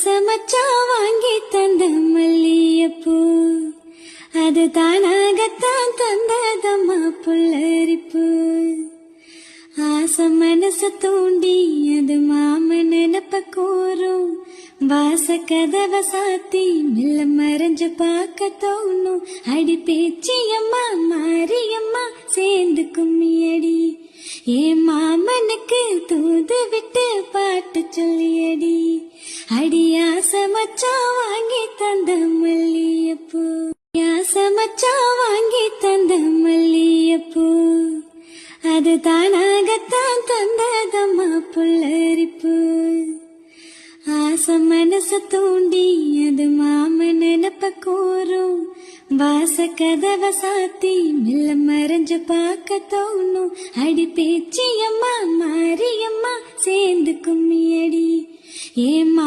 ஆசை மச்சான் வாங்கி தந்த மல்லியப்பூ அது தானாகத்தான் தந்ததம்மா புல்லரிப்பு. ஆசை மனசு தூண்டி அது மாம நினப்ப கூறும். வாச கதவ சாத்தி மெல்ல மறைஞ்சு பார்க்க தோணும். அடி பேச்சியம்மா மாரியம்மா சேர்ந்து கும்மியடி. ஏன் மாமனுக்கு தூது விட்டு பாட்டு சொல்லியடி. அடி ஆசை மச்சான் வாங்கி தந்த மல்லியப்பூ. ஆசை மச்சான் வாங்கி தந்த மல்லியப்பூ அது தானாகத்தான் தந்ததம்மா புல்லரிப்பு. ஆசை மனசு தூண்டி அது மாம நினப்ப கூறும். வாச கதவ சாத்தி மெல்ல மறைஞ்சு பார்க்க தோணும். அடி பேச்சியம்மா மாரியம்மா சேர்ந்து கும்மியடி. ஏமா